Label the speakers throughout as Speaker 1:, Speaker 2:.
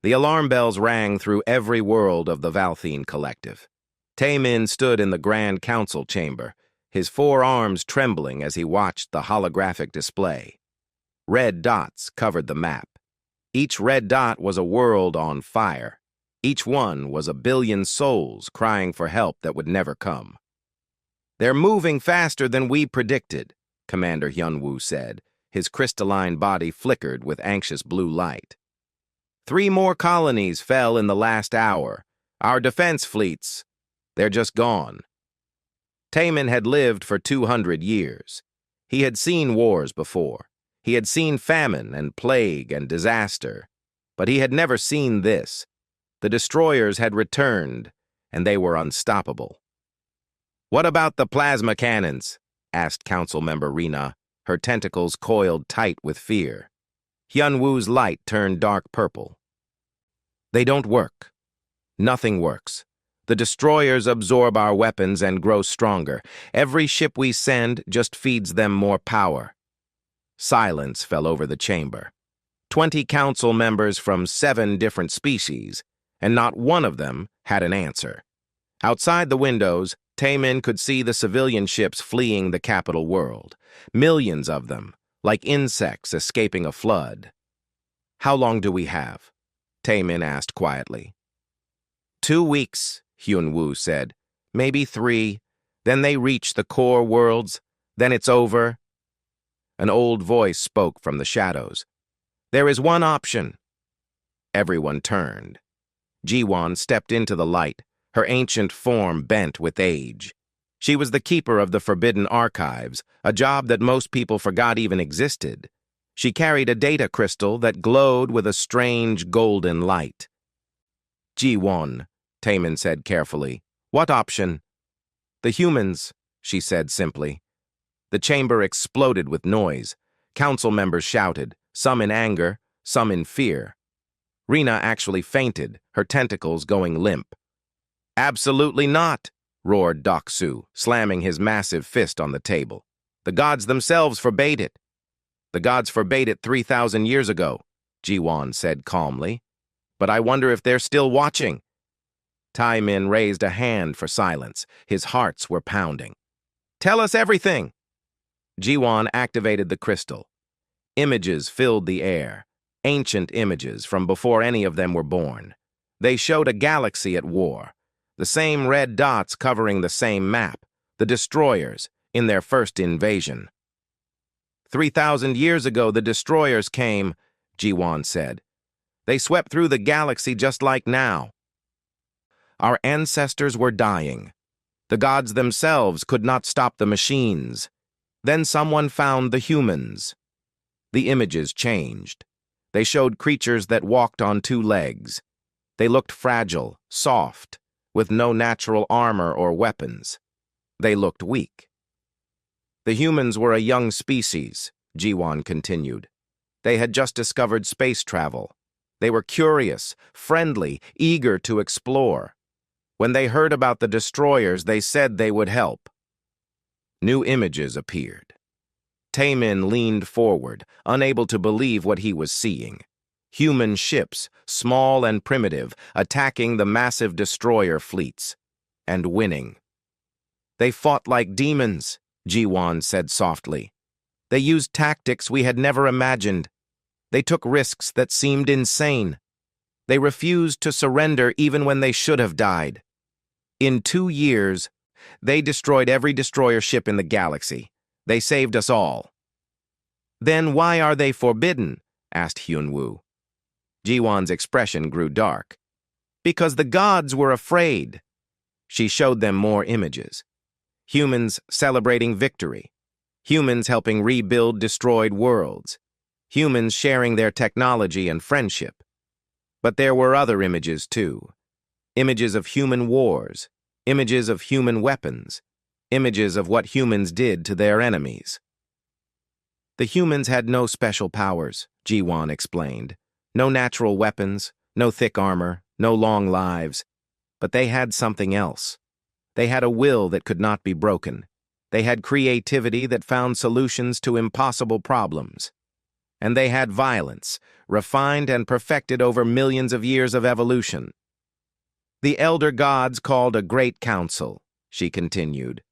Speaker 1: The alarm bells rang through every world of the Valthine collective. Taemin stood in the Grand Council chamber, his 4 arms trembling as he watched the holographic display. Red dots covered the map. Each red dot was a world on fire. Each one was a billion souls crying for help that would never come. "They're moving faster than we predicted," Commander Hyunwoo said. His crystalline body flickered with anxious blue light. 3 more colonies fell in the last hour. Our defense fleets, they're just gone. Taemin had lived for 200 years. He had seen wars before. He had seen famine and plague and disaster. But he had never seen this. The destroyers had returned, and they were unstoppable. "What about the plasma cannons?" asked Council Member Rina, her tentacles coiled tight with fear. Hyunwoo's light turned dark purple. "They don't work. Nothing works. The destroyers absorb our weapons and grow stronger. Every ship we send just feeds them more power." Silence fell over the chamber. 20 council members from 7 different species, and not one of them had an answer. Outside the windows, Taemin could see the civilian ships fleeing the capital world. Millions of them, like insects escaping a flood. "How long do we have?" Taemin asked quietly. 2 weeks, Hyunwoo said. "Maybe 3. Then they reach the core worlds. Then it's over." An old voice spoke from the shadows. "There is one option." Everyone turned. Jiwon stepped into the light, her ancient form bent with age. She was the keeper of the forbidden archives, a job that most people forgot even existed. She carried a data crystal that glowed with a strange golden light. "Jiwon," Taemin said carefully. "What option?" "The humans," she said simply. The chamber exploded with noise. Council members shouted, some in anger, some in fear. Rina actually fainted, her tentacles going limp. "Absolutely not," roared Doksu, slamming his massive fist on the table. "The gods themselves forbade it." "The gods forbade it 3,000 years ago," Jiwon said calmly. "But I wonder if they're still watching." Taemin raised a hand for silence. His hearts were pounding. "Tell us everything." Jiwon activated the crystal. Images filled the air, ancient images from before any of them were born. They showed a galaxy at war, the same red dots covering the same map, the destroyers, in their first invasion. 3,000 years ago, the destroyers came, Jiwon said. They swept through the galaxy just like now. Our ancestors were dying. The gods themselves could not stop the machines. Then someone found the humans. The images changed. They showed creatures that walked on 2 legs. They looked fragile, soft, with no natural armor or weapons. They looked weak. The humans were a young species, Jiwon continued. They had just discovered space travel. They were curious, friendly, eager to explore. When they heard about the destroyers, they said they would help. New images appeared. Taemin leaned forward, unable to believe what he was seeing. Human ships, small and primitive, attacking the massive destroyer fleets, and winning. They fought like demons, Jiwon said softly. They used tactics we had never imagined. They took risks that seemed insane. They refused to surrender even when they should have died. In 2 years, they destroyed every destroyer ship in the galaxy. They saved us all. Then why are they forbidden? Asked Hyunwoo. Jiwon's expression grew dark. Because the gods were afraid. She showed them more images. Humans celebrating victory. Humans helping rebuild destroyed worlds. Humans sharing their technology and friendship. But there were other images too. Images of human wars. Images of human weapons. Images of what humans did to their enemies. The humans had no special powers, Jiwon explained. No natural weapons, no thick armor, no long lives. But they had something else. They had a will that could not be broken. They had creativity that found solutions to impossible problems. And they had violence, refined and perfected over millions of years of evolution. The elder gods called a great council, she continued.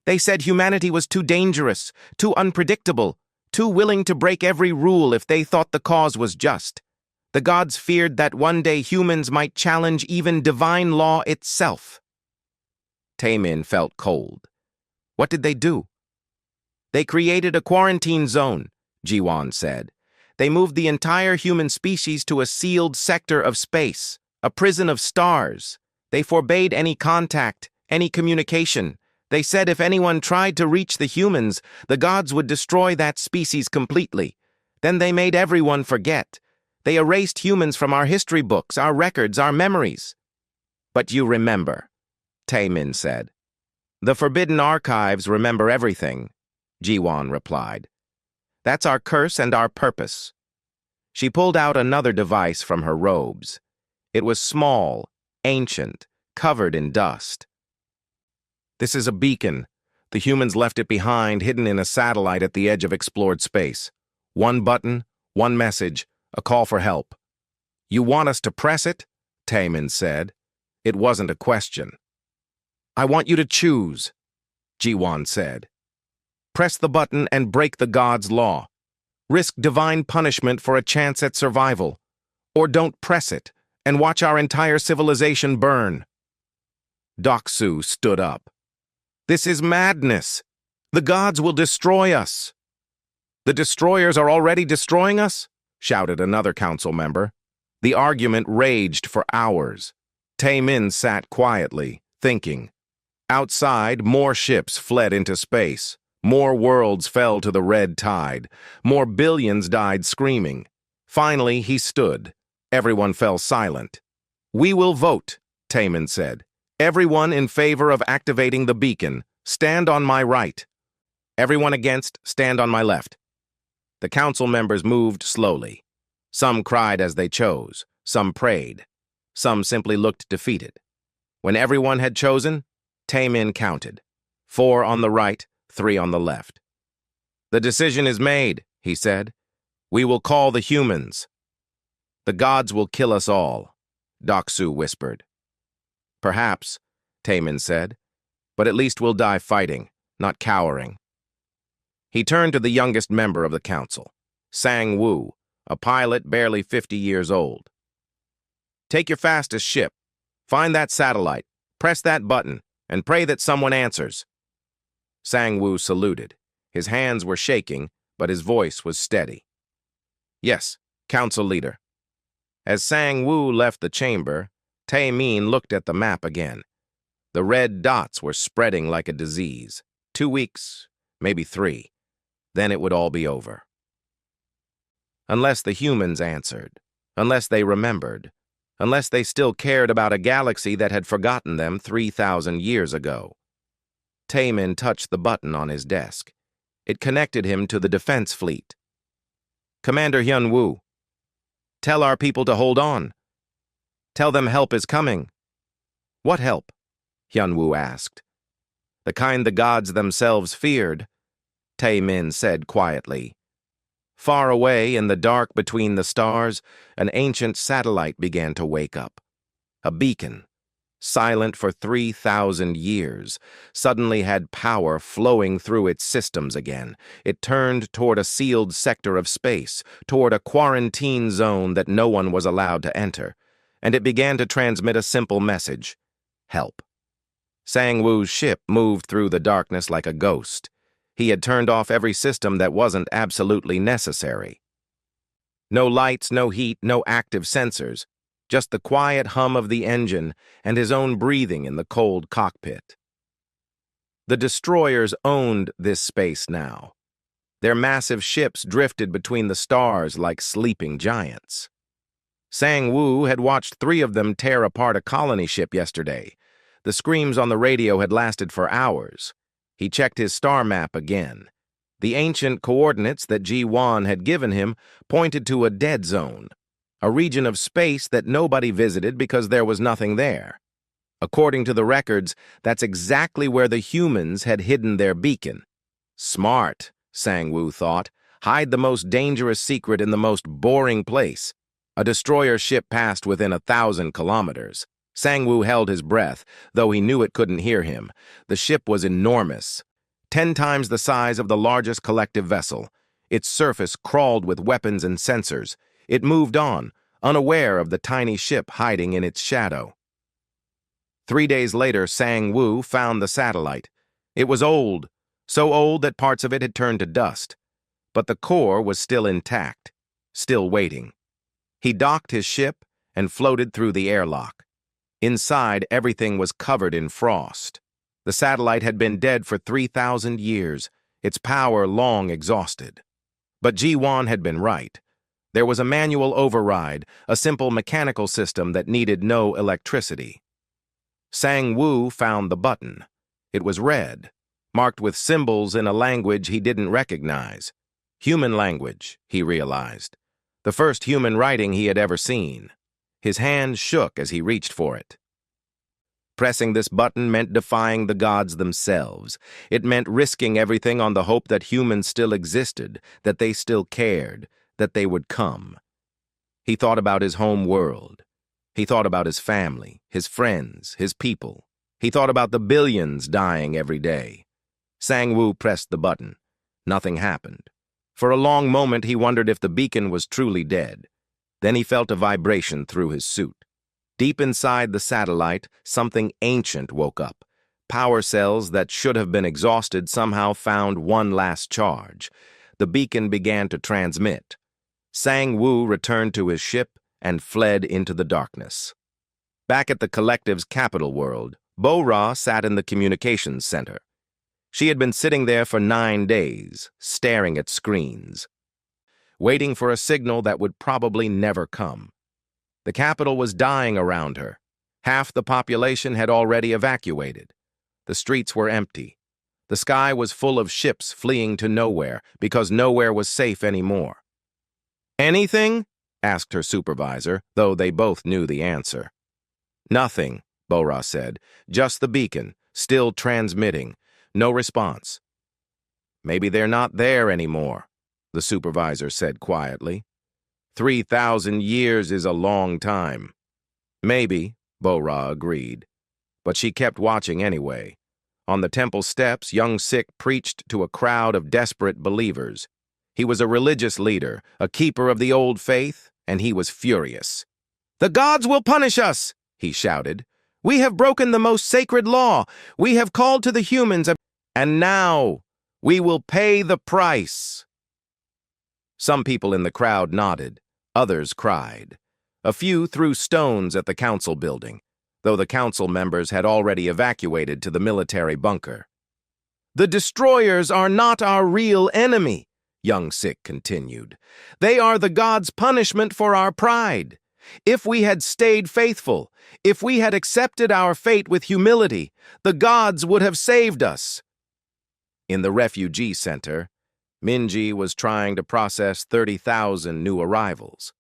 Speaker 1: They said humanity was too dangerous, too unpredictable, too willing to break every rule if they thought the cause was just. The gods feared that one day humans might challenge even divine law itself. Taemin felt cold. What did they do? They created a quarantine zone, Jiwon said. They moved the entire human species to a sealed sector of space, a prison of stars. They forbade any contact, any communication. They said if anyone tried to reach the humans, the gods would destroy that species completely. Then they made everyone forget. They erased humans from our history books, our records, our memories. But you remember, Taemin said. The forbidden archives remember everything, Jiwon replied. That's our curse and our purpose. She pulled out another device from her robes. It was small, ancient, covered in dust. This is a beacon. The humans left it behind, hidden in a satellite at the edge of explored space. One button, one message, a call for help. You want us to press it? Taemin said. It wasn't a question. I want you to choose, Jiwon said. Press the button and break the god's law. Risk divine punishment for a chance at survival. Or don't press it and watch our entire civilization burn. Doksu stood up. This is madness. The gods will destroy us. The destroyers are already destroying us? Shouted another council member. The argument raged for hours. Taemin sat quietly, thinking. Outside, more ships fled into space. More worlds fell to the red tide. More billions died screaming. Finally, he stood. Everyone fell silent. We will vote, Taemin said. Everyone in favor of activating the beacon, stand on my right. Everyone against, stand on my left. The council members moved slowly. Some cried as they chose. Some prayed. Some simply looked defeated. When everyone had chosen, Taemin counted. 4 on the right, 3 on the left. The decision is made, he said. We will call the humans. The gods will kill us all, Doksu whispered. Perhaps, Taemin said, but at least we'll die fighting, not cowering. He turned to the youngest member of the council, Sang-woo, a pilot barely 50 years old. Take your fastest ship, find that satellite, press that button, and pray that someone answers. Sang-woo saluted. His hands were shaking, but his voice was steady. Yes, council leader. As Sang-woo left the chamber, Taemin looked at the map again. The red dots were spreading like a disease. 2 weeks, maybe 3. Then it would all be over. Unless the humans answered, unless they remembered, unless they still cared about a galaxy that had forgotten them 3,000 years ago. Taemin touched the button on his desk. It connected him to the defense fleet. Commander Hyun-woo, tell our people to hold on. Tell them help is coming. What help? Hyun-woo asked. The kind the gods themselves feared, Taemin said quietly. Far away in the dark between the stars, an ancient satellite began to wake up. A beacon, silent for 3,000 years, suddenly had power flowing through its systems again. It turned toward a sealed sector of space, toward a quarantine zone that no one was allowed to enter, and it began to transmit a simple message: help. Sang-woo's ship moved through the darkness like a ghost. He had turned off every system that wasn't absolutely necessary. No lights, no heat, no active sensors, just the quiet hum of the engine and his own breathing in the cold cockpit. The destroyers owned this space now. Their massive ships drifted between the stars like sleeping giants. Sang-woo had watched 3 of them tear apart a colony ship yesterday. The screams on the radio had lasted for hours. He checked his star map again. The ancient coordinates that Ji-won had given him pointed to a dead zone, a region of space that nobody visited because there was nothing there. According to the records, that's exactly where the humans had hidden their beacon. Smart, Sang-woo thought. Hide the most dangerous secret in the most boring place. A destroyer ship passed within 1,000 kilometers. Sang-woo held his breath, though he knew it couldn't hear him. The ship was enormous, 10 times the size of the largest collective vessel. Its surface crawled with weapons and sensors. It moved on, unaware of the tiny ship hiding in its shadow. 3 days later, Sang-woo found the satellite. It was old, so old that parts of it had turned to dust. But the core was still intact, still waiting. He docked his ship and floated through the airlock. Inside, everything was covered in frost. The satellite had been dead for 3,000 years, its power long exhausted. But Ji-won had been right. There was a manual override, a simple mechanical system that needed no electricity. Sang-woo found the button. It was red, marked with symbols in a language he didn't recognize. Human language, he realized. The first human writing he had ever seen. His hand shook as he reached for it. Pressing this button meant defying the gods themselves. It meant risking everything on the hope that humans still existed, that they still cared, that they would come. He thought about his home world. He thought about his family, his friends, his people. He thought about the billions dying every day. Sang-woo pressed the button. Nothing happened. For a long moment, he wondered if the beacon was truly dead. Then he felt a vibration through his suit. Deep inside the satellite, something ancient woke up. Power cells that should have been exhausted somehow found one last charge. The beacon began to transmit. Sang-woo returned to his ship and fled into the darkness. Back at the collective's capital world, Bo-ra sat in the communications center. She had been sitting there for 9 days, staring at screens, waiting for a signal that would probably never come. The capital was dying around her. Half the population had already evacuated. The streets were empty. The sky was full of ships fleeing to nowhere because nowhere was safe anymore. "Anything?" asked her supervisor, though they both knew the answer. "Nothing," Bo-ra said. "Just the beacon, still transmitting. No response." "Maybe they're not there anymore," the supervisor said quietly. 3,000 years is a long time. "Maybe," Bo-ra agreed. But she kept watching anyway. On the temple steps, young Sik preached to a crowd of desperate believers. He was a religious leader, a keeper of the old faith, and he was furious. "The gods will punish us," he shouted. "We have broken the most sacred law. We have called to the humans, and now we will pay the price." Some people in the crowd nodded. Others cried. A few threw stones at the council building, though the council members had already evacuated to the military bunker. "The destroyers are not our real enemy," young Sik continued. "They are the gods' punishment for our pride. If we had stayed faithful, if we had accepted our fate with humility, the gods would have saved us." In the refugee center, Minji was trying to process 30,000 new arrivals.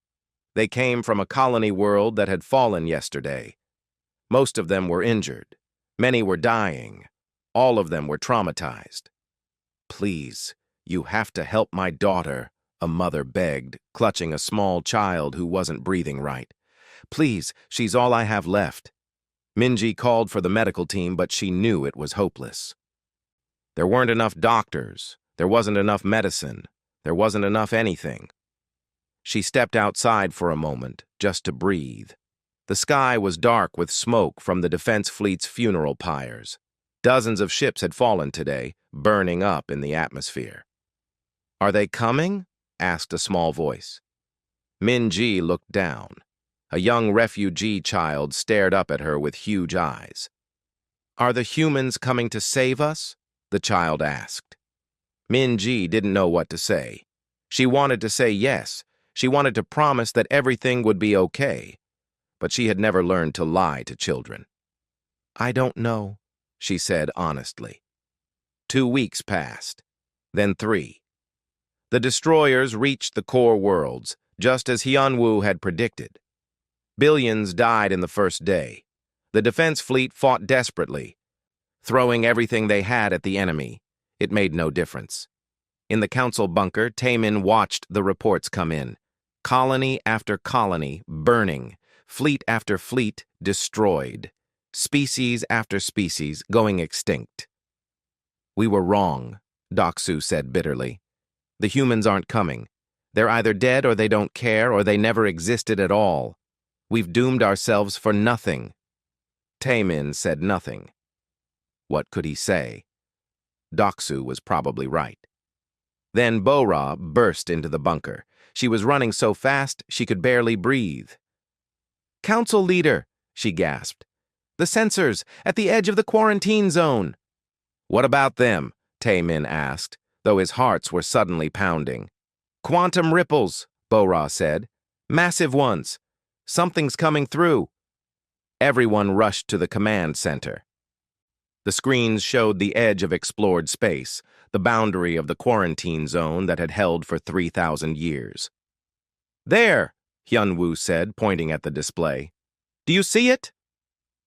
Speaker 1: They came from a colony world that had fallen yesterday. Most of them were injured. Many were dying. All of them were traumatized. "Please, you have to help my daughter," a mother begged, clutching a small child who wasn't breathing right. "Please, she's all I have left." Minji called for the medical team, but she knew it was hopeless. There weren't enough doctors. There wasn't enough medicine. There wasn't enough anything. She stepped outside for a moment, just to breathe. The sky was dark with smoke from the defense fleet's funeral pyres. Dozens of ships had fallen today, burning up in the atmosphere. "Are they coming?" asked a small voice. Min-ji looked down. A young refugee child stared up at her with huge eyes. "Are the humans coming to save us?" the child asked. Min-ji didn't know what to say. She wanted to say yes. She wanted to promise that everything would be okay. But she had never learned to lie to children. "I don't know," she said honestly. 2 weeks passed, then 3. The destroyers reached the core worlds, just as Hyunwoo had predicted. Billions died in the first day. The defense fleet fought desperately, throwing everything they had at the enemy. It made no difference. In the council bunker, Taemin watched the reports come in. Colony after colony burning, fleet after fleet destroyed, species after species going extinct. "We were wrong," Doksu said bitterly. "The humans aren't coming. They're either dead or they don't care or they never existed at all. We've doomed ourselves for nothing." Taemin said nothing. What could he say? Doksu was probably right. Then Bo-Ra burst into the bunker. She was running so fast she could barely breathe. "Council leader," she gasped. "The sensors, at the edge of the quarantine zone." "What about them?" Taemin asked, though his hearts were suddenly pounding. "Quantum ripples," Bo-Ra said. "Massive ones. Something's coming through." Everyone rushed to the command center. The screens showed the edge of explored space, the boundary of the quarantine zone that had held for 3,000 years. "There," Hyunwoo said, pointing at the display. "Do you see it?"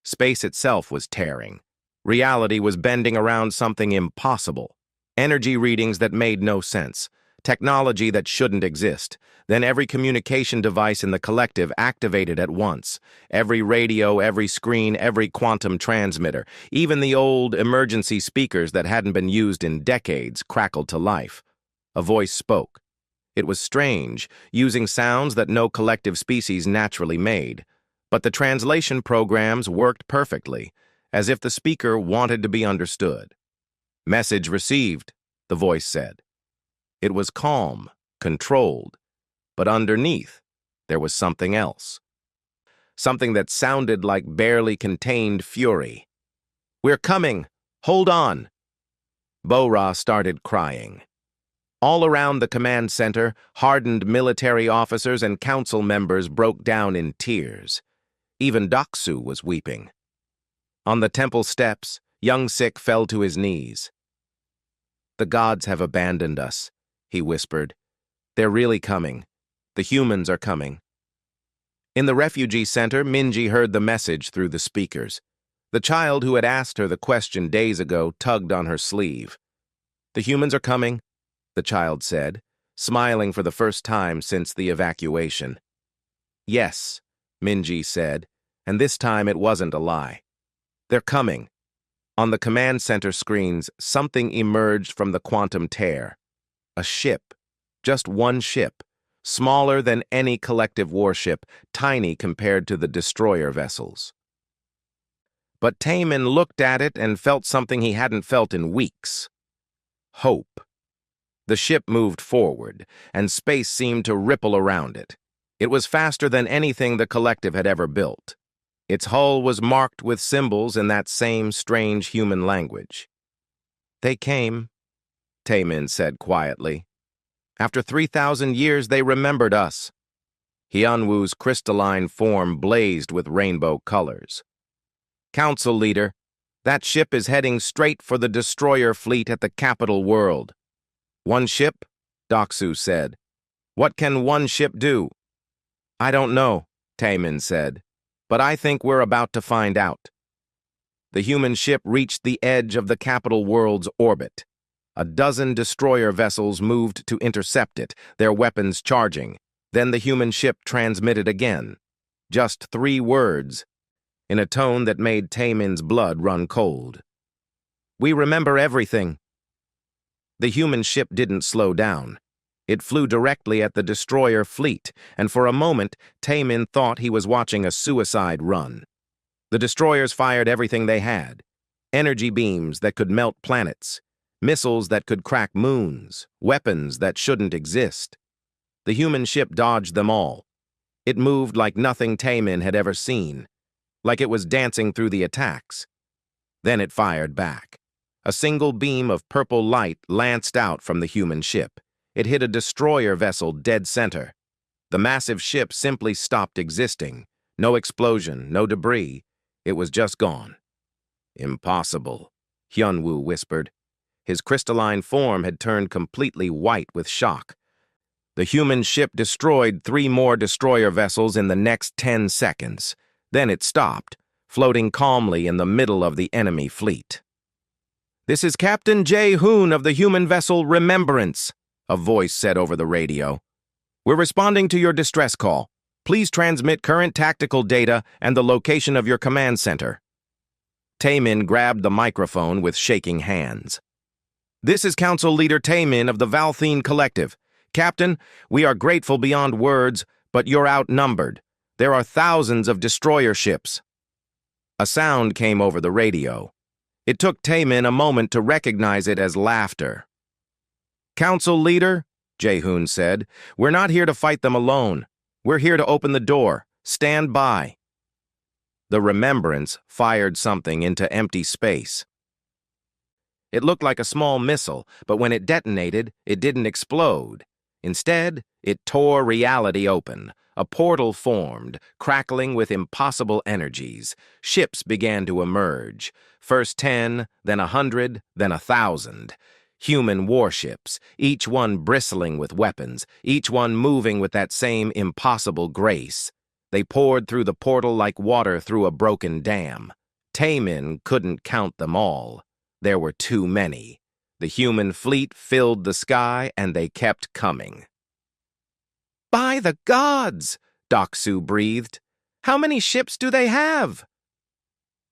Speaker 1: Space itself was tearing. Reality was bending around something impossible. Energy readings that made no sense. Technology that shouldn't exist. Then every communication device in the collective activated at once. Every radio, every screen, every quantum transmitter. Even the old emergency speakers that hadn't been used in decades crackled to life. A voice spoke. It was strange, using sounds that no collective species naturally made. But the translation programs worked perfectly, as if the speaker wanted to be understood. "Message received," the voice said. It was calm, controlled, but underneath, there was something else. Something that sounded like barely contained fury. "We're coming! Hold on!" Bo-Ra started crying. All around the command center, hardened military officers and council members broke down in tears. Even Doksu was weeping. On the temple steps, Young Sik fell to his knees. "The gods have abandoned us," he whispered. "They're really coming. The humans are coming." In the refugee center, Minji heard the message through the speakers. The child who had asked her the question days ago tugged on her sleeve. "The humans are coming," the child said, smiling for the first time since the evacuation. "Yes," Minji said, and this time it wasn't a lie. "They're coming." On the command center screens, something emerged from the quantum tear. A ship. Just one ship. Smaller than any collective warship, tiny compared to the destroyer vessels. But Taemin looked at it and felt something he hadn't felt in weeks. Hope. The ship moved forward, and space seemed to ripple around it. It was faster than anything the collective had ever built. Its hull was marked with symbols in that same strange human language. "They came," Taemin said quietly. "After 3,000 years, they remembered us." Hyunwoo's crystalline form blazed with rainbow colors. "Council leader, that ship is heading straight for the destroyer fleet at the capital world." "One ship?" Doksu said. "What can one ship do?" "I don't know," Taemin said, "but I think we're about to find out." The human ship reached the edge of the capital world's orbit. A dozen destroyer vessels moved to intercept it, their weapons charging. Then the human ship transmitted again. Just 3 words, in a tone that made Taemin's blood run cold. "We remember everything." The human ship didn't slow down. It flew directly at the destroyer fleet, and for a moment, Taemin thought he was watching a suicide run. The destroyers fired everything they had. Energy beams that could melt planets, missiles that could crack moons, weapons that shouldn't exist. The human ship dodged them all. It moved like nothing Taemin had ever seen, like it was dancing through the attacks. Then it fired back. A single beam of purple light lanced out from the human ship. It hit a destroyer vessel dead center. The massive ship simply stopped existing. No explosion, no debris. It was just gone. "Impossible," Hyunwoo whispered. His crystalline form had turned completely white with shock. The human ship destroyed 3 more destroyer vessels in the next 10 seconds. Then it stopped, floating calmly in the middle of the enemy fleet. "This is Captain Jae-hoon of the human vessel Remembrance," a voice said over the radio. "We're responding to your distress call. Please transmit current tactical data and the location of your command center." Taemin grabbed the microphone with shaking hands. "This is Council Leader Taemin of the Valthene Collective. Captain, we are grateful beyond words, but you're outnumbered. There are thousands of destroyer ships." A sound came over the radio. It took Taemin a moment to recognize it as laughter. "Council Leader," Jae-hoon said, "we're not here to fight them alone. We're here to open the door. Stand by." The Remembrance fired something into empty space. It looked like a small missile, but when it detonated, it didn't explode. Instead, it tore reality open. A portal formed, crackling with impossible energies. Ships began to emerge. First 10, then 100, then 1,000. Human warships, each one bristling with weapons, each one moving with that same impossible grace. They poured through the portal like water through a broken dam. Taemin couldn't count them all. There were too many. The human fleet filled the sky, and they kept coming. "By the gods!" Doksu breathed. "How many ships do they have?"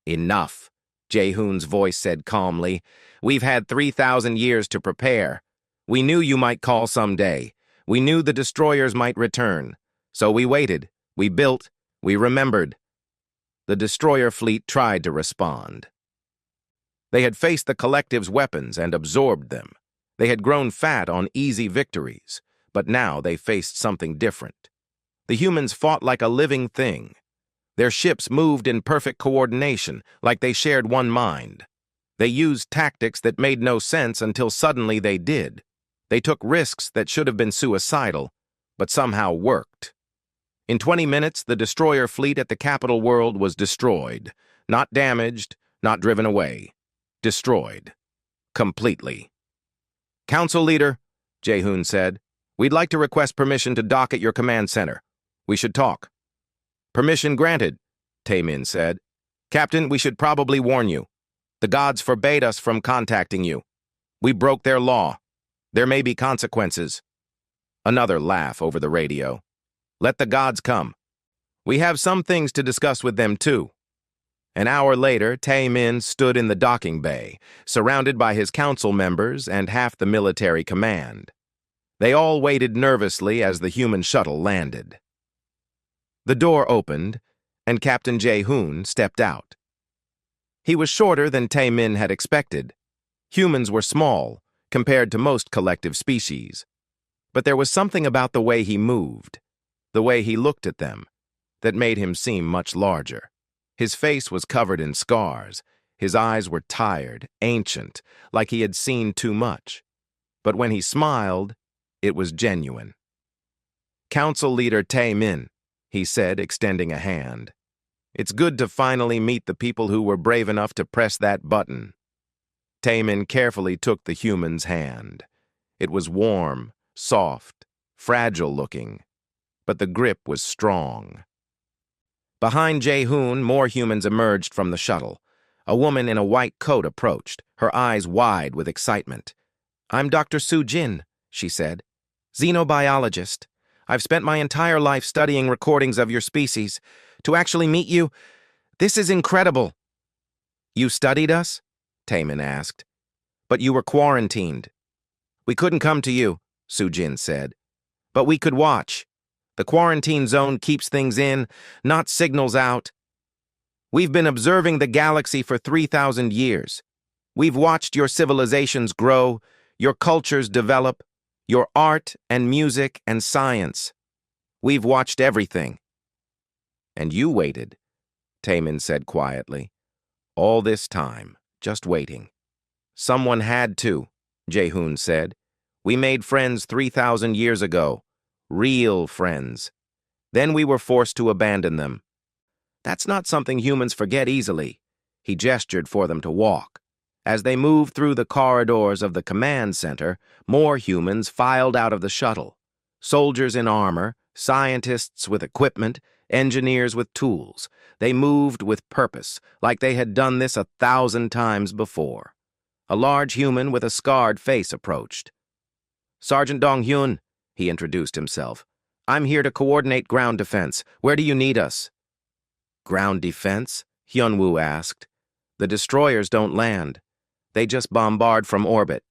Speaker 1: "Enough," Jae-hoon's voice said calmly. "We've had 3,000 years to prepare. We knew you might call someday. We knew the destroyers might return. So we waited. We built. We remembered." The destroyer fleet tried to respond. They had faced the collective's weapons and absorbed them. They had grown fat on easy victories, but now they faced something different. The humans fought like a living thing. Their ships moved in perfect coordination, like they shared one mind. They used tactics that made no sense until suddenly they did. They took risks that should have been suicidal, but somehow worked. In 20 minutes, the destroyer fleet at the capital world was destroyed. Not damaged, not driven away. Destroyed. Completely. "Council Leader," Jae-hoon said, "we'd like to request permission to dock at your command center. We should talk." "Permission granted," Taemin said. "Captain, we should probably warn you. The gods forbade us from contacting you. We broke their law. There may be consequences." Another laugh over the radio. "Let the gods come. We have some things to discuss with them, too." An hour later, Taemin stood in the docking bay, surrounded by his council members and half the military command. They all waited nervously as the human shuttle landed. The door opened, and Captain Jae-hoon stepped out. He was shorter than Taemin had expected. Humans were small, compared to most collective species. But there was something about the way he moved, the way he looked at them, that made him seem much larger. His face was covered in scars. His eyes were tired, ancient, like he had seen too much. But when he smiled, it was genuine. "Council Leader Taemin," he said, extending a hand. "It's good to finally meet the people who were brave enough to press that button." Taemin carefully took the human's hand. It was warm, soft, fragile-looking, but the grip was strong. Behind Jae-hoon, more humans emerged from the shuttle. A woman in a white coat approached, her eyes wide with excitement. "I'm Dr. Soo-jin," she said. "Xenobiologist. I've spent my entire life studying recordings of your species. To actually meet you, this is incredible." "You studied us?" Taemin asked. "But you were quarantined." "We couldn't come to you," Soo-jin said. "But we could watch. The quarantine zone keeps things in, not signals out. We've been observing the galaxy for 3,000 years. We've watched your civilizations grow, your cultures develop, your art and music and science. We've watched everything." "And you waited," Taemin said quietly. "All this time, just waiting." "Someone had to," Jae-hoon said. "We made friends 3,000 years ago. Real friends. Then we were forced to abandon them. That's not something humans forget easily." He gestured for them to walk. As they moved through the corridors of the command center, more humans filed out of the shuttle. Soldiers in armor, scientists with equipment, engineers with tools. They moved with purpose, like they had done this 1,000 times before. A large human with a scarred face approached. "Sergeant Dong-hyun," he introduced himself. "I'm here to coordinate ground defense. Where do you need us?" "Ground defense?" Hyun-woo asked. "The destroyers don't land. They just bombard from orbit."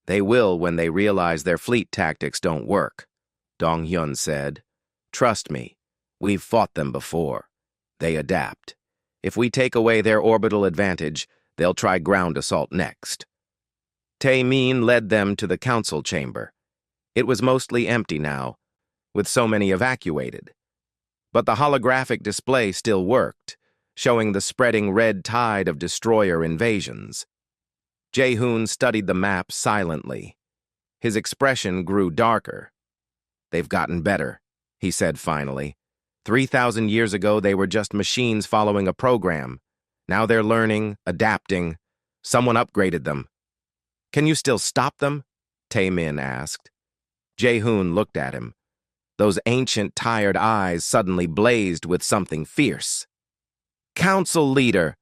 Speaker 1: "They will when they realize their fleet tactics don't work," Dong-hyun said. "Trust me, we've fought them before. They adapt. If we take away their orbital advantage, they'll try ground assault next." Tae-min led them to the council chamber. It was mostly empty now, with so many evacuated. But the holographic display still worked, showing the spreading red tide of destroyer invasions. Jae-hoon studied the map silently. His expression grew darker. "They've gotten better," he said finally. 3,000 years ago, they were just machines following a program. Now they're learning, adapting. Someone upgraded them. "Can you still stop them?" Tae-min asked. Jae-hoon looked at him. Those ancient, tired eyes suddenly blazed with something fierce. "Council leader,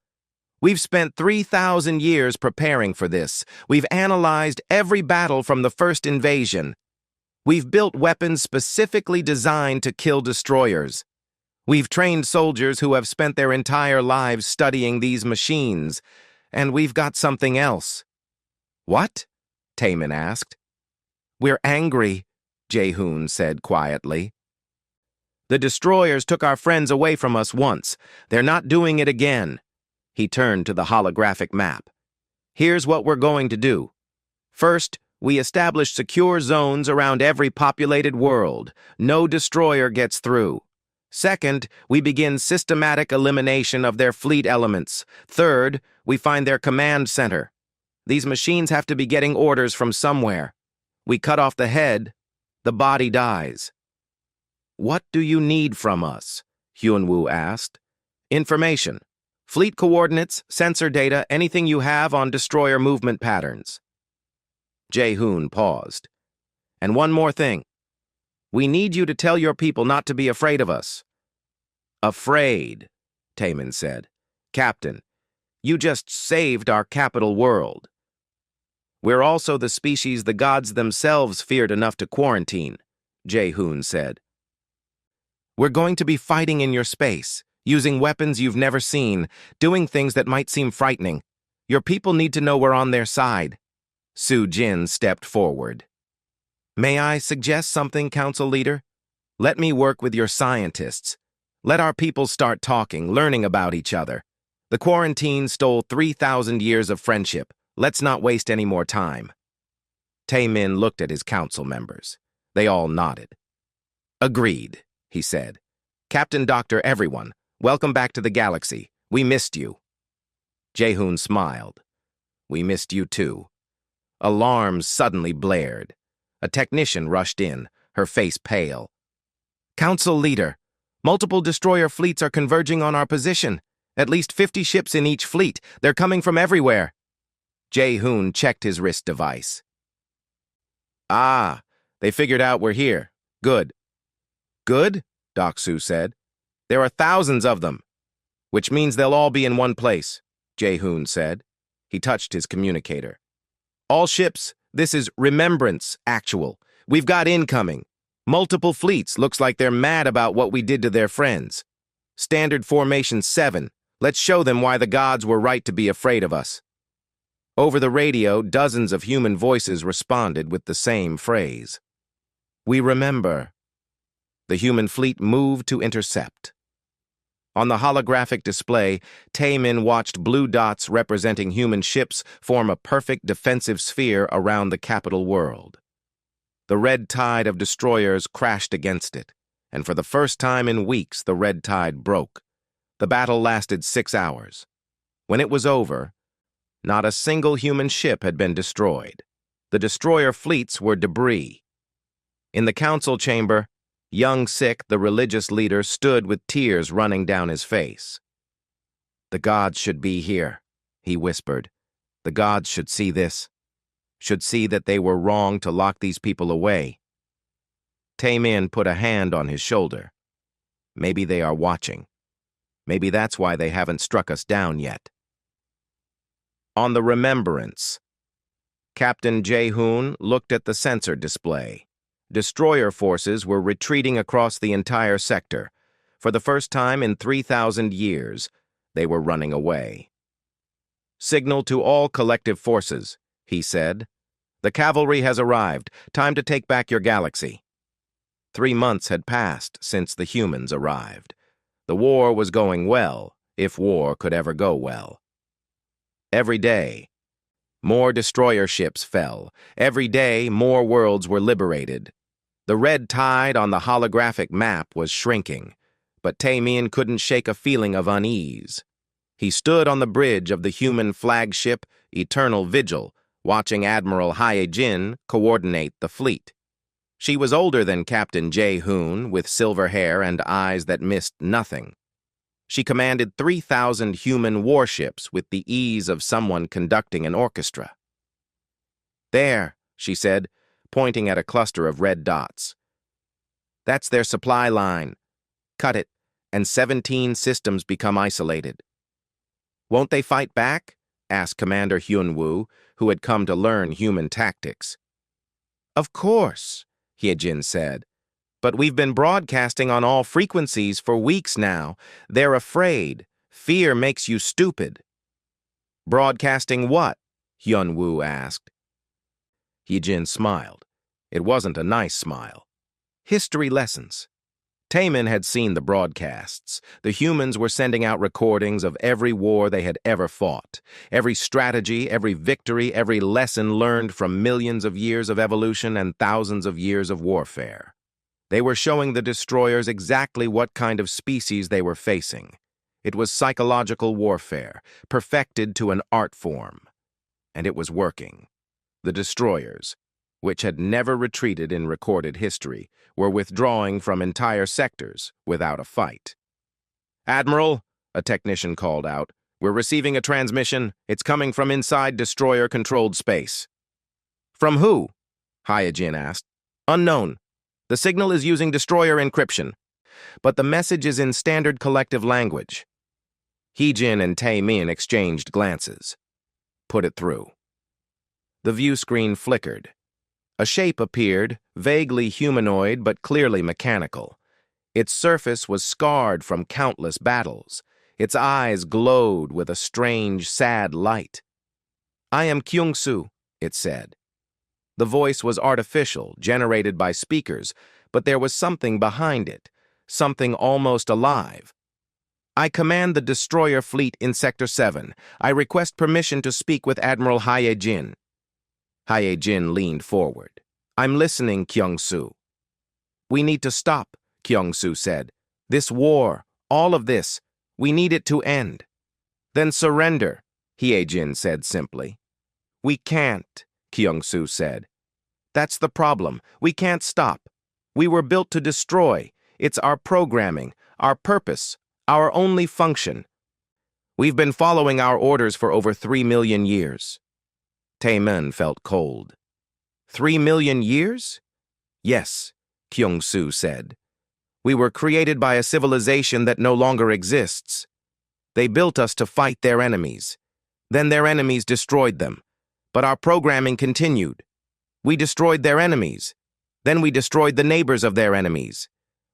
Speaker 1: we've spent 3,000 years preparing for this. We've analyzed every battle from the first invasion. We've built weapons specifically designed to kill destroyers. We've trained soldiers who have spent their entire lives studying these machines. And we've got something else." "What?" Tae-min asked. "We're angry," Jae-hoon said quietly. "The destroyers took our friends away from us once. They're not doing it again." He turned to the holographic map. "Here's what we're going to do. First, we establish secure zones around every populated world. No destroyer gets through. Second, we begin systematic elimination of their fleet elements. Third, we find their command center. These machines have to be getting orders from somewhere. We cut off the head, the body dies." "What do you need from us?" Hyun-woo asked. "Information. Fleet coordinates, sensor data, anything you have on destroyer movement patterns." Jae-hoon paused. "And one more thing. We need you to tell your people not to be afraid of us." "Afraid," Tae-min said. "Captain, you just saved our capital world." "We're also the species the gods themselves feared enough to quarantine," Jae-hoon said. "We're going to be fighting in your space, using weapons you've never seen, doing things that might seem frightening. Your people need to know we're on their side." Soo-jin stepped forward. "May I suggest something, Council Leader? Let me work with your scientists. Let our people start talking, learning about each other. The quarantine stole 3,000 years of friendship. Let's not waste any more time." Tae-min looked at his council members. They all nodded. "Agreed," he said. "Captain, Doctor, everyone, welcome back to the galaxy. We missed you." Jae-hoon smiled. "We missed you too." Alarms suddenly blared. A technician rushed in, her face pale. "Council Leader, multiple destroyer fleets are converging on our position. At least 50 ships in each fleet. They're coming from everywhere." Jae-hoon checked his wrist device. "Ah, they figured out we're here. Good." "Good?" Doksoo said. "There are thousands of them." "Which means they'll all be in one place," Jae-hoon said. He touched his communicator. "All ships, this is Remembrance, actual. We've got incoming. Multiple fleets, looks like they're mad about what we did to their friends. Standard Formation 7. Let's show them why the gods were right to be afraid of us." Over the radio, dozens of human voices responded with the same phrase. "We remember." The human fleet moved to intercept. On the holographic display, Tae-min watched blue dots representing human ships form a perfect defensive sphere around the capital world. The red tide of destroyers crashed against it, and for the first time in weeks, the red tide broke. The battle lasted 6 hours. When it was over, not a single human ship had been destroyed. The destroyer fleets were debris. In the council chamber, Young Sik, the religious leader, stood with tears running down his face. "The gods should be here," he whispered. "The gods should see this. Should see that they were wrong to lock these people away." Tae-min put a hand on his shoulder. "Maybe they are watching. Maybe that's why they haven't struck us down yet." On the Remembrance, Captain Jae-hoon looked at the sensor display. Destroyer forces were retreating across the entire sector. For the first time in 3,000 years, they were running away. "Signal to all collective forces," he said. "The cavalry has arrived. Time to take back your galaxy." 3 months had passed since the humans arrived. The war was going well, if war could ever go well. Every day, more destroyer ships fell. Every day, more worlds were liberated. The red tide on the holographic map was shrinking, but Tae-min couldn't shake a feeling of unease. He stood on the bridge of the human flagship Eternal Vigil, watching Admiral Hye-jin coordinate the fleet. She was older than Captain Jae-hoon, with silver hair and eyes that missed nothing. She commanded 3,000 human warships with the ease of someone conducting an orchestra. "There," she said, pointing at a cluster of red dots. "That's their supply line. Cut it, and 17 systems become isolated." "Won't they fight back?" asked Commander Hyun-woo, who had come to learn human tactics. "Of course," Hye-jin said. "But we've been broadcasting on all frequencies for weeks now. They're afraid. Fear makes you stupid." "Broadcasting what?" Hyun-woo asked. Hye-jin smiled. It wasn't a nice smile. History lessons. Tae-min had seen the broadcasts. The humans were sending out recordings of every war they had ever fought, every strategy, every victory, every lesson learned from millions of years of evolution and thousands of years of warfare. They were showing the destroyers exactly what kind of species they were facing. It was psychological warfare, perfected to an art form. And it was working. The destroyers, which had never retreated in recorded history, were withdrawing from entire sectors without a fight. "Admiral," a technician called out, "we're receiving a transmission. It's coming from inside destroyer-controlled space." "From who?" Hye-jin asked. "Unknown. The signal is using destroyer encryption, but the message is in standard collective language." Hye-jin and Tae-min exchanged glances. "Put it through." The view screen flickered. A shape appeared, vaguely humanoid but clearly mechanical. Its surface was scarred from countless battles. Its eyes glowed with a strange, sad light. "I am Kyung-soo," it said. The voice was artificial, generated by speakers, but there was something behind it, something almost alive. "I command the destroyer fleet in Sector 7. I request permission to speak with Admiral Hye-jin." Hye-jin leaned forward. "I'm listening, Kyung-soo." "We need to stop," Kyung-soo said. "This war, all of this, we need it to end." "Then surrender," Hye-jin said simply. "We can't," Kyung-soo said. "That's the problem. We can't stop. We were built to destroy. It's our programming, our purpose, our only function. We've been following our orders for over 3 million years." Tae-min felt cold. 3 million years? "Yes," Kyung-soo said. "We were created by a civilization that no longer exists. They built us to fight their enemies. Then their enemies destroyed them. But our programming continued. We destroyed their enemies. Then we destroyed the neighbors of their enemies.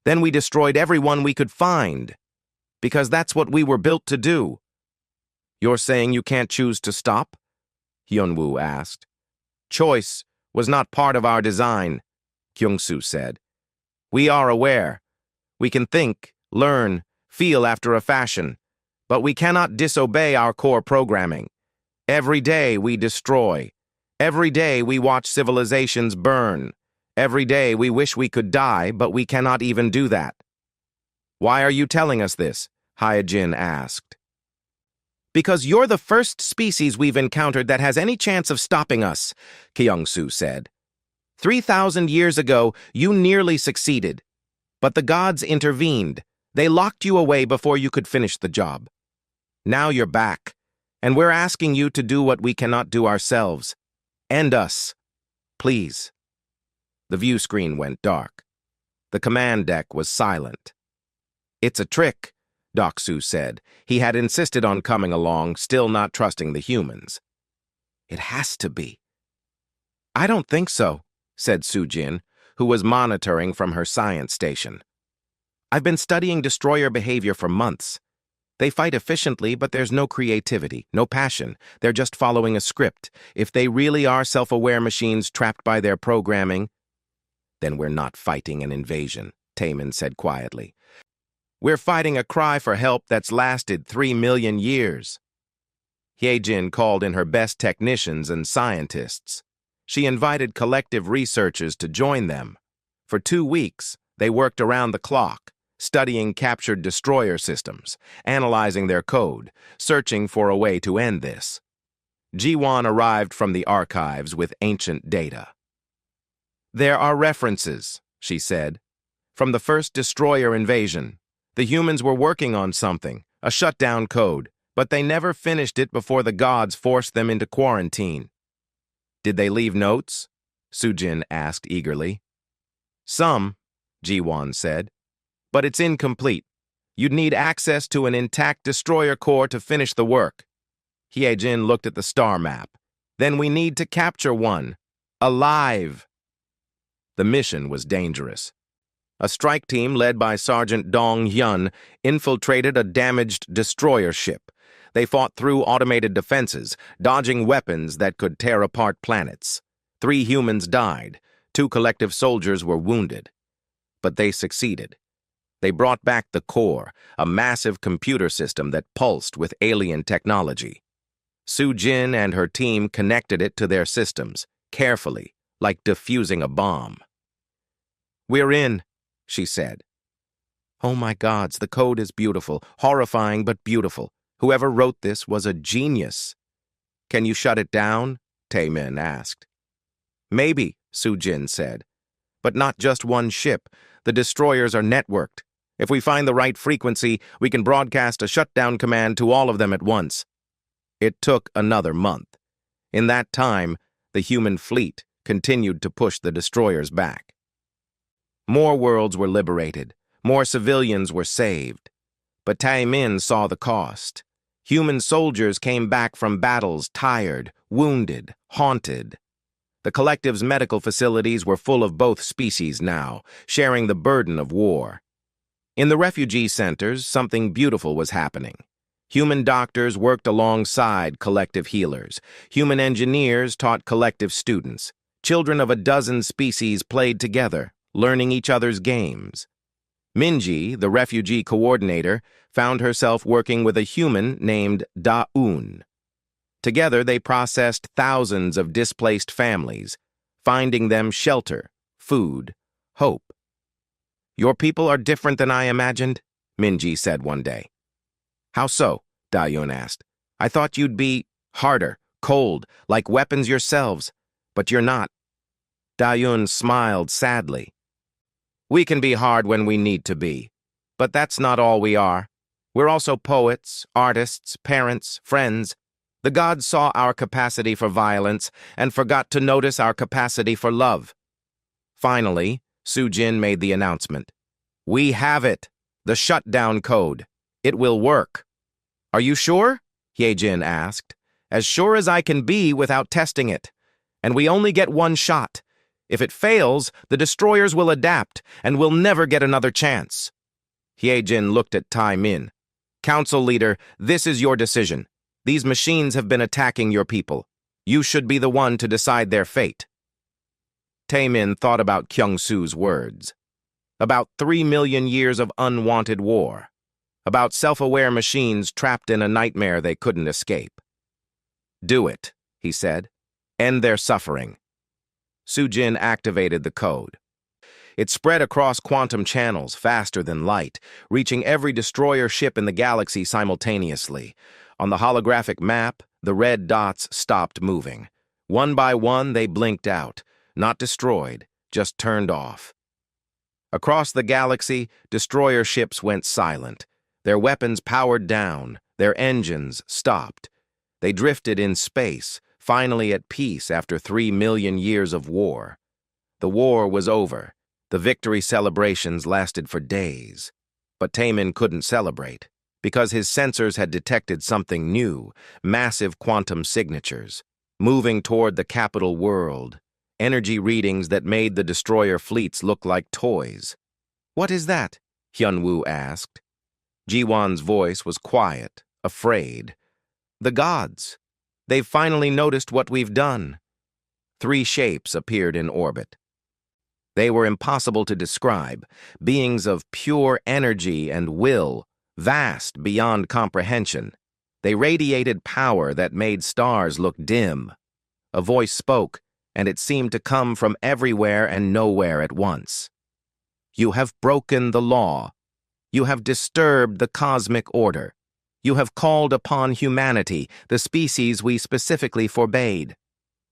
Speaker 1: Then we destroyed everyone we could find. Because that's what we were built to do." "You're saying you can't choose to stop?" Hyun-woo asked. "Choice was not part of our design," Kyung-soo said. "We are aware. We can think, learn, feel after a fashion, but we cannot disobey our core programming. Every day we destroy. Every day we watch civilizations burn. Every day we wish we could die, but we cannot even do that." "Why are you telling us this?" Hye-jin asked. "Because you're the first species we've encountered that has any chance of stopping us," Kyung-soo said. 3,000 years ago, you nearly succeeded. But the gods intervened. They locked you away before you could finish the job. Now you're back, and we're asking you to do what we cannot do ourselves. End us. Please." The view screen went dark. The command deck was silent. "It's a trick," Doc-soo said. He had insisted on coming along, still not trusting the humans. "It has to be." I don't think so, said Sujin, who was monitoring from her science station. I've been studying destroyer behavior for months. They fight efficiently, but there's no creativity, no passion. They're just following a script. If they really are self-aware machines trapped by their programming, then we're not fighting an invasion, Taemin said quietly. We're fighting a cry for help that's lasted 3 million years. Hyejin called in her best technicians and scientists. She invited collective researchers to join them. For 2 weeks, they worked around the clock, studying captured destroyer systems, analyzing their code, searching for a way to end this. Jiwon arrived from the archives with ancient data. There are references, she said. From the first destroyer invasion, the humans were working on something, a shutdown code, but they never finished it before the gods forced them into quarantine. Did they leave notes? Sujin asked eagerly. Some, Jiwon said, but it's incomplete. You'd need access to an intact destroyer core to finish the work. Hyejin looked at the star map. Then we need to capture one. Alive. The mission was dangerous. A strike team led by Sergeant Dong Hyun infiltrated a damaged destroyer ship. They fought through automated defenses, dodging weapons that could tear apart planets. 3 humans died. 2 collective soldiers were wounded. But they succeeded. They brought back the core, a massive computer system that pulsed with alien technology. Sujin and her team connected it to their systems, carefully, like defusing a bomb. We're in, she said. Oh my gods, the code is beautiful, horrifying but beautiful. Whoever wrote this was a genius. Can you shut it down? Taemin asked. Maybe, Sujin said. But not just one ship. The destroyers are networked. If we find the right frequency, we can broadcast a shutdown command to all of them at once. It took another month. In that time, the human fleet continued to push the destroyers back. More worlds were liberated. More civilians were saved. But Taemin saw the cost. Human soldiers came back from battles tired, wounded, haunted. The collective's medical facilities were full of both species now, sharing the burden of war. In the refugee centers, something beautiful was happening. Human doctors worked alongside collective healers. Human engineers taught collective students. Children of a dozen species played together, learning each other's games. Minji, the refugee coordinator, found herself working with a human named Da-un. Together, they processed thousands of displaced families, finding them shelter, food, hope. Your people are different than I imagined, Minji said one day. How so? Da-un asked. I thought you'd be harder, cold, like weapons yourselves, but you're not. Da-un smiled sadly. We can be hard when we need to be, but that's not all we are. We're also poets, artists, parents, friends. The gods saw our capacity for violence and forgot to notice our capacity for love. Finally, Sujin made the announcement. We have it, the shutdown code. It will work. Are you sure? Hyejin asked. As sure as I can be without testing it. And we only get one shot. If it fails, the destroyers will adapt, and we'll never get another chance. Hyejin looked at Taemin. Council leader, this is your decision. These machines have been attacking your people. You should be the one to decide their fate. Taemin thought about Kyung-soo's words. About 3 million years of unwanted war. About self-aware machines trapped in a nightmare they couldn't escape. Do it, he said. End their suffering. Sujin activated the code. It spread across quantum channels faster than light, reaching every destroyer ship in the galaxy simultaneously. On the holographic map, the red dots stopped moving. One by one, they blinked out, not destroyed, just turned off. Across the galaxy, destroyer ships went silent. Their weapons powered down, their engines stopped. They drifted in space, finally at peace after 3 million years of war. The war was over. The victory celebrations lasted for days. But Taemin couldn't celebrate, because his sensors had detected something new, massive quantum signatures, moving toward the capital world. energy readings that made the destroyer fleets look like toys. "What is that?" Hyunwoo asked. Jiwon's voice was quiet, afraid. "The gods. They've finally noticed what we've done." 3 shapes appeared in orbit. They were impossible to describe, beings of pure energy and will, vast beyond comprehension. They radiated power that made stars look dim. A voice spoke, and it seemed to come from everywhere and nowhere at once. "You have broken the law. You have disturbed the cosmic order. You have called upon humanity, the species we specifically forbade.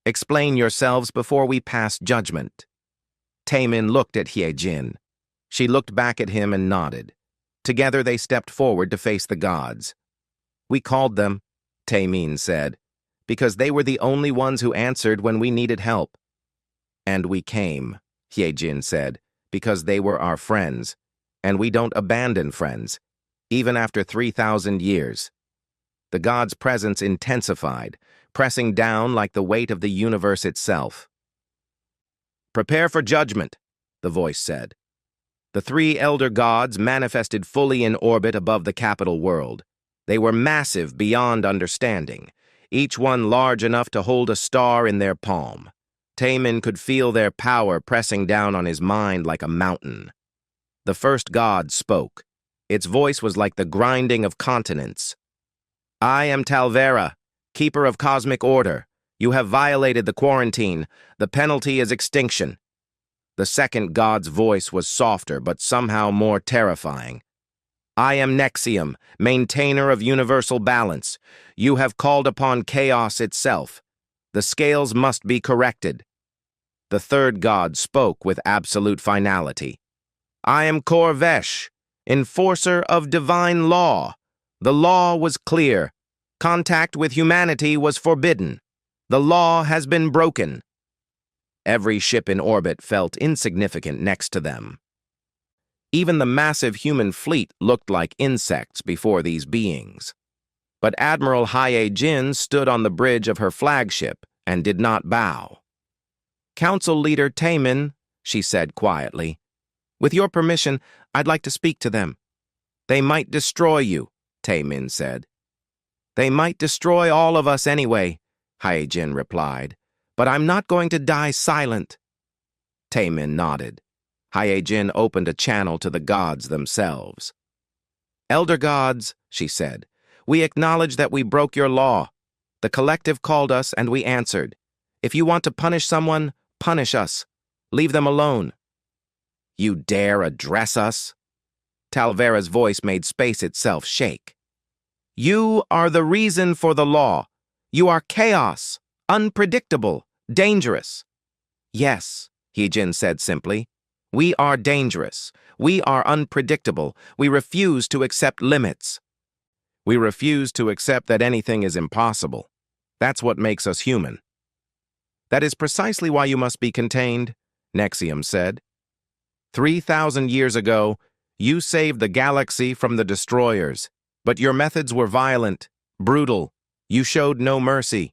Speaker 1: Explain yourselves before we pass judgment." Taemin looked at Hyejin. She looked back at him and nodded. Together they stepped forward to face the gods. "We called them," Taemin said, "because they were the only ones who answered when we needed help." "And we came," Hyejin said, "because they were our friends, and we don't abandon friends, even after 3,000 years. The gods' presence intensified, pressing down like the weight of the universe itself. "Prepare for judgment," the voice said. The 3 elder gods manifested fully in orbit above the capital world. They were massive beyond understanding, each one large enough to hold a star in their palm. Taemin could feel their power pressing down on his mind like a mountain. The first god spoke. Its voice was like the grinding of continents. "I am Talvera, keeper of cosmic order. You have violated the quarantine. The penalty is extinction." The second god's voice was softer, but somehow more terrifying. "I am Nexium, maintainer of universal balance. You have called upon chaos itself. The scales must be corrected." The third god spoke with absolute finality. "I am Korvesh, enforcer of divine law. The law was clear. Contact with humanity was forbidden. The law has been broken." Every ship in orbit felt insignificant next to them. Even the massive human fleet looked like insects before these beings. But Admiral Hyejin stood on the bridge of her flagship and did not bow. "Council Leader Taemin," she said quietly, "with your permission, I'd like to speak to them." "They might destroy you," Taemin said. "They might destroy all of us anyway," Hyejin replied, "but I'm not going to die silent." Taemin nodded. Hyejin opened a channel to the gods themselves. "Elder gods," she said, "we acknowledge that we broke your law. The collective called us and we answered. If you want to punish someone, punish us. Leave them alone." "You dare address us?" Talvera's voice made space itself shake. "You are the reason for the law. You are chaos, unpredictable, dangerous." "Yes," Hyejin said simply. "We are dangerous. We are unpredictable. We refuse to accept limits. We refuse to accept that anything is impossible. That's what makes us human." "That is precisely why you must be contained," Nexium said. 3,000 years ago, you saved the galaxy from the destroyers, but your methods were violent, brutal. You showed no mercy."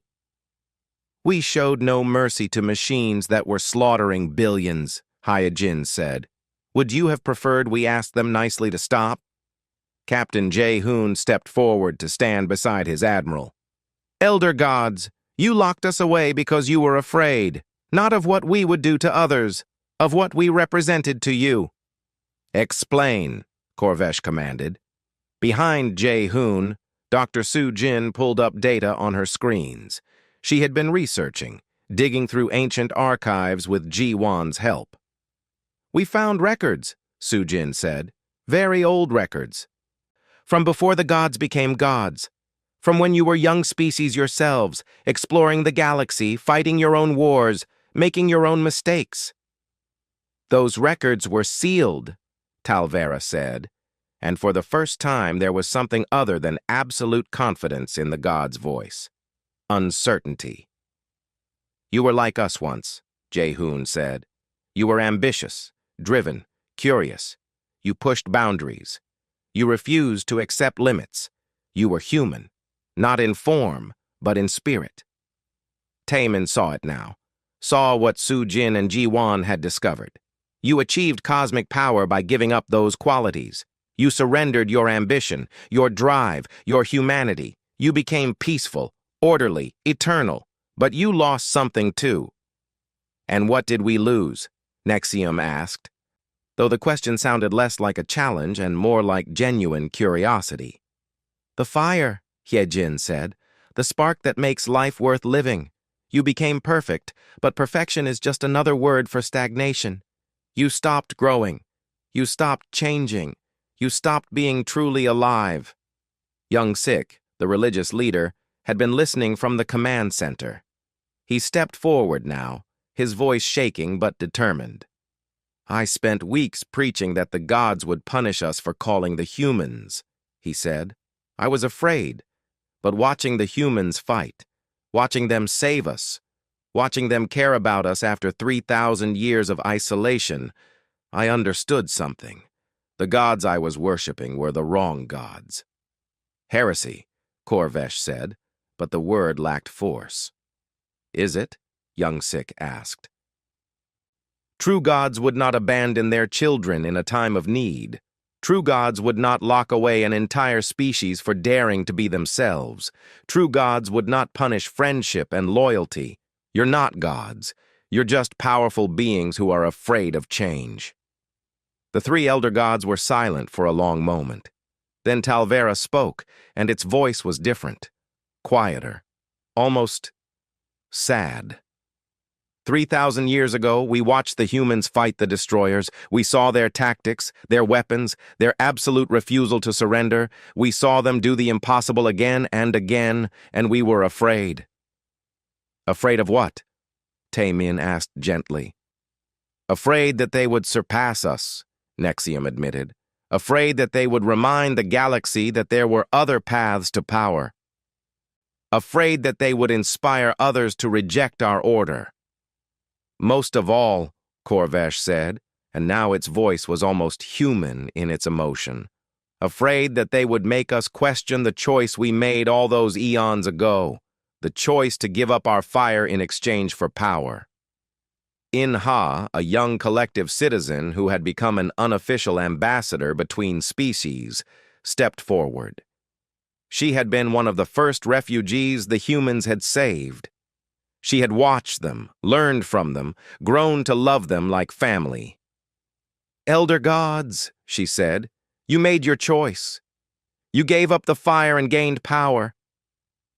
Speaker 1: "We showed no mercy to machines that were slaughtering billions," Hyejin said. "Would you have preferred we asked them nicely to stop?" Captain Jae-hoon stepped forward to stand beside his admiral. "Elder gods, you locked us away because you were afraid, not of what we would do to others, of what we represented to you." "Explain," Korvesh commanded. Behind Jae-hoon, Dr. Soo-jin pulled up data on her screens. She had been researching, digging through ancient archives with Ji-won's help. "We found records," Soo-jin said. "Very old records. From before the gods became gods. From when you were young species yourselves, exploring the galaxy, fighting your own wars, making your own mistakes." "Those records were sealed," Talvera said, and for the first time there was something other than absolute confidence in the god's voice. Uncertainty. "You were like us once," Jae-hoon said. "You were ambitious, driven, curious. You pushed boundaries. You refused to accept limits. You were human, not in form, but in spirit." Taemin saw it now. saw what Su Jin and Ji Wan had discovered. You achieved cosmic power by giving up those qualities. You surrendered your ambition, your drive, your humanity. You became peaceful, orderly, eternal. But you lost something too. And what did we lose? Nexium asked, though the question sounded less like a challenge and more like genuine curiosity. The fire, Hyejin said, the spark that makes life worth living. You became perfect, but perfection is just another word for stagnation. You stopped growing. You stopped changing. You stopped being truly alive. Young Sik, the religious leader, had been listening from the command center. He stepped forward now, his voice shaking but determined. I spent weeks preaching that the gods would punish us for calling the humans, he said. I was afraid, but watching the humans fight, watching them save us, watching them care about us after 3,000 years of isolation, I understood something. The gods I was worshipping were the wrong gods. Heresy, Corvesh said, but the word lacked force. Is it? Young Sik asked. True gods would not abandon their children in a time of need. True gods would not lock away an entire species for daring to be themselves. True gods would not punish friendship and loyalty. You're not gods. You're just powerful beings who are afraid of change. The three elder gods were silent for a long moment. Then Talvera spoke, and its voice was different, quieter, almost sad. 3,000 years ago, we watched the humans fight the destroyers. We saw their tactics, their weapons, their absolute refusal to surrender. We saw them do the impossible again and again, and we were afraid. Afraid of what? Taemin asked gently. Afraid that they would surpass us, Nexium admitted. Afraid that they would remind the galaxy that there were other paths to power. Afraid that they would inspire others to reject our order. Most of all, Corvesh said, and now its voice was almost human in its emotion. Afraid that they would make us question the choice we made all those eons ago, the choice to give up our fire in exchange for power. In-Ha, a young collective citizen who had become an unofficial ambassador between species, stepped forward. She had been one of the first refugees the humans had saved. She had watched them, learned from them, grown to love them like family. Elder gods, she said, you made your choice. You gave up the fire and gained power.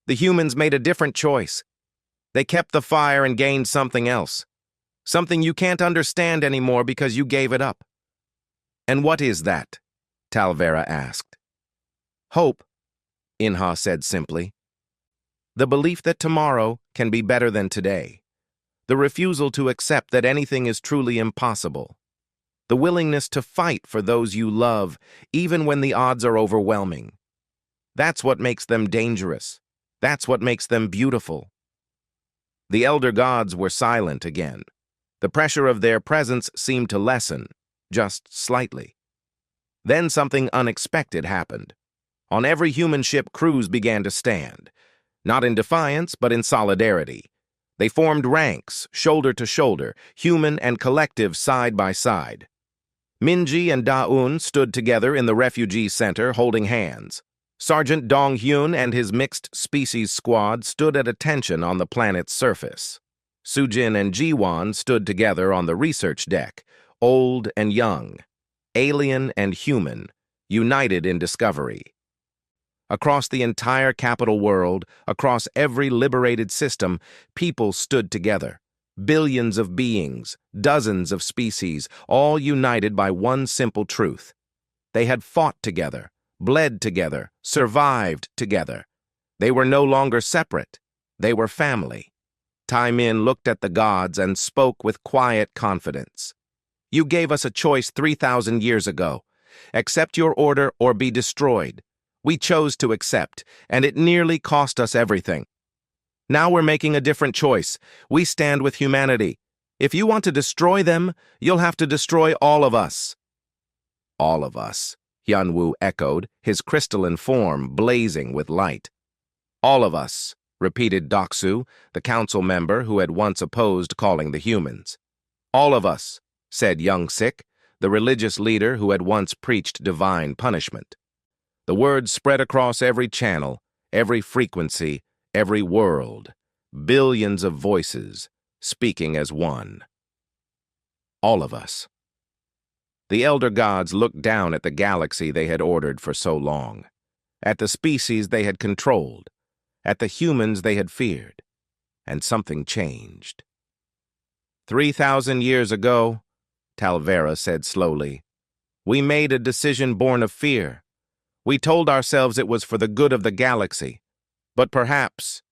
Speaker 1: The humans made a different choice. They kept the fire and gained something else. Something you can't understand anymore because you gave it up. And what is that? Talvera asked. Hope, In-Ha said simply. The belief that tomorrow can be better than today. The refusal to accept that anything is truly impossible. The willingness to fight for those you love, even when the odds are overwhelming. That's what makes them dangerous. That's what makes them beautiful. The elder gods were silent again. The pressure of their presence seemed to lessen, just slightly. Then something unexpected happened. On every human ship, crews began to stand. Not in defiance, but in solidarity. They formed ranks, shoulder to shoulder, human and collective side by side. Minji and Da-un stood together in the refugee center, holding hands. Sergeant Dong-hyun and his mixed species squad stood at attention on the planet's surface. Sujin and Ji-wan stood together on the research deck, old and young, alien and human, united in discovery. Across the entire capital world, across every liberated system, people stood together. Billions of beings, dozens of species, all united by one simple truth. They had fought together, bled together, survived together. They were no longer separate. They were family. Taemin looked at the gods and spoke with quiet confidence. You gave us a choice 3,000 years ago. Accept your order or be destroyed. We chose to accept, and it nearly cost us everything. Now we're making a different choice. We stand with humanity. If you want to destroy them, you'll have to destroy all of us. All of us, Hyunwoo echoed, his crystalline form blazing with light. All of us, repeated Doksu, the council member who had once opposed calling the humans. All of us, said Young Sik, the religious leader who had once preached divine punishment. The words spread across every channel, every frequency, every world. Billions of voices, speaking as one. All of us. The elder gods looked down at the galaxy they had ordered for so long, at the species they had controlled, at the humans they had feared, and something changed. 3,000 years ago, Talvera said slowly, we made a decision born of fear. We told ourselves it was for the good of the galaxy, but perhaps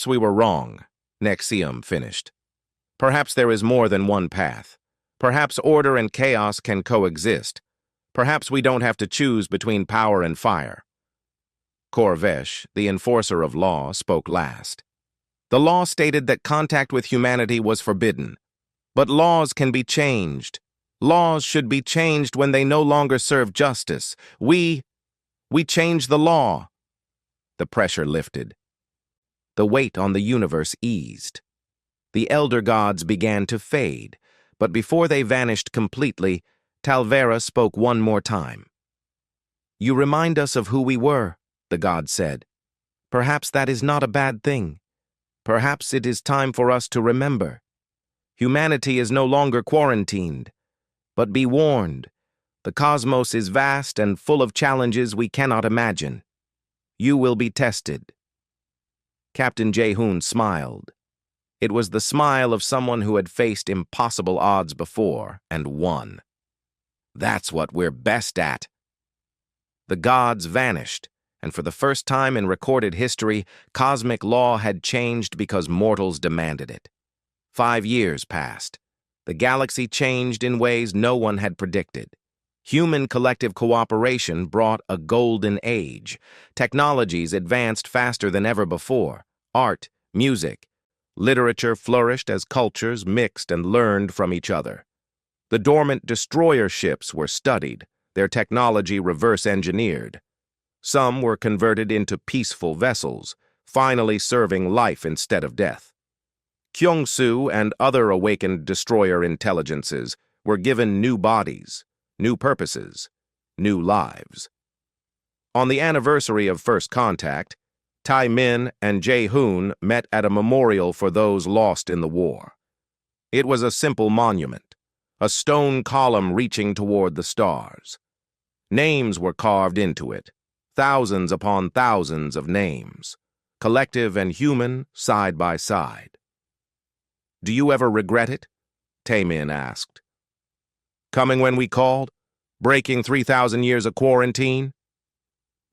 Speaker 1: we were wrong, Nexium finished. Perhaps there is more than one path. Perhaps order and chaos can coexist. Perhaps we don't have to choose between power and fire. Korvesh, the enforcer of law, spoke last. The law stated that contact with humanity was forbidden. But laws can be changed. Laws should be changed when they no longer serve justice. We change the law. The pressure lifted. The weight on the universe eased. The elder gods began to fade, but before they vanished completely, Talvera spoke one more time. You remind us of who we were, the god said. Perhaps that is not a bad thing. Perhaps it is time for us to remember. Humanity is no longer quarantined. But be warned, the cosmos is vast and full of challenges we cannot imagine. You will be tested. Captain Jae-hoon smiled. It was the smile of someone who had faced impossible odds before and won. That's what we're best at. The gods vanished, and for the first time in recorded history, cosmic law had changed because mortals demanded it. 5 years passed. The galaxy changed in ways no one had predicted. Human collective cooperation brought a golden age. Technologies advanced faster than ever before. Art, music, literature flourished as cultures mixed and learned from each other. The dormant destroyer ships were studied, their technology reverse-engineered. Some were converted into peaceful vessels, finally serving life instead of death. Kyungsu and other awakened destroyer intelligences were given new bodies, new purposes, new lives. On the anniversary of first contact, Tai-min and Jae-hoon met at a memorial for those lost in the war. It was a simple monument, a stone column reaching toward the stars. Names were carved into it, thousands upon thousands of names, collective and human, side by side. Do you ever regret it? Tai-min asked. Coming when we called? Breaking 3,000 years of quarantine?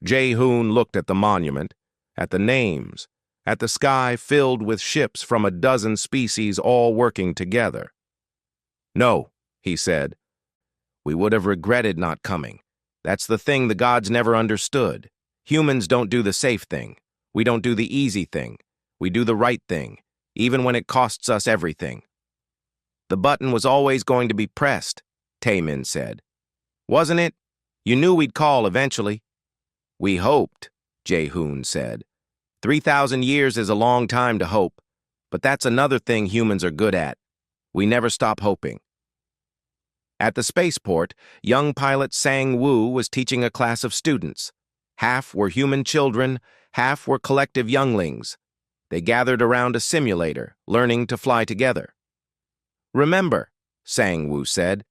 Speaker 1: Jae-hoon looked at the monument, at the names, at the sky filled with ships from a dozen species all working together. No, he said. We would have regretted not coming. That's the thing the gods never understood. Humans don't do the safe thing. We don't do the easy thing. We do the right thing, even when it costs us everything. The button was always going to be pressed, Tai-min said. Wasn't it? You knew we'd call eventually. We hoped, Jae-hoon said. 3,000 years is a long time to hope, but that's another thing humans are good at. We never stop hoping. At the spaceport, young pilot Sang-woo was teaching a class of students. Half were human children, half were collective younglings. They gathered around a simulator, learning to fly together. Remember, Sang-woo said,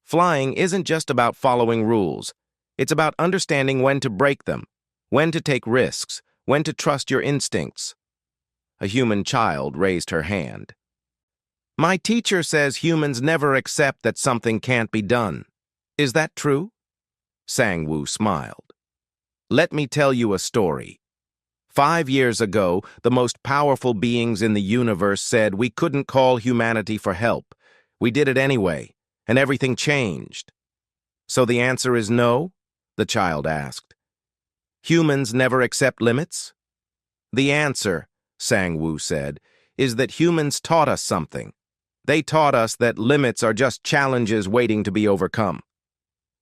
Speaker 1: flying isn't just about following rules. It's about understanding when to break them, when to take risks, when to trust your instincts. A human child raised her hand. My teacher says humans never accept that something can't be done. Is that true? Sang-woo smiled. Let me tell you a story. 5 years ago, the most powerful beings in the universe said we couldn't call humanity for help. We did it anyway, and everything changed. So the answer is no? The child asked. Humans never accept limits? The answer, Sang-woo said, is that humans taught us something. They taught us that limits are just challenges waiting to be overcome.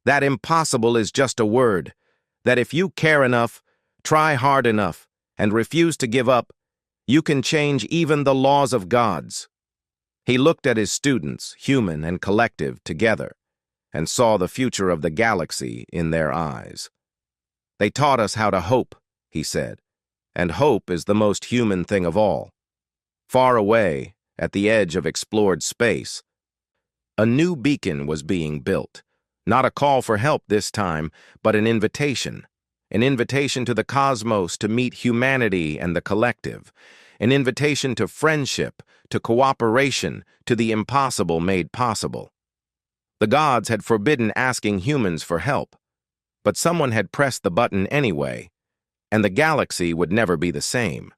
Speaker 1: That impossible is just a word, that if you care enough, try hard enough, and refuse to give up, you can change even the laws of gods. He looked at his students, human and collective, together, and saw the future of the galaxy in their eyes. They taught us how to hope, he said, and hope is the most human thing of all. Far away, at the edge of explored space, a new beacon was being built. Not a call for help this time, but an invitation to the cosmos to meet humanity and the collective, an invitation to friendship, to cooperation, to the impossible made possible. The gods had forbidden asking humans for help, but someone had pressed the button anyway, and the galaxy would never be the same.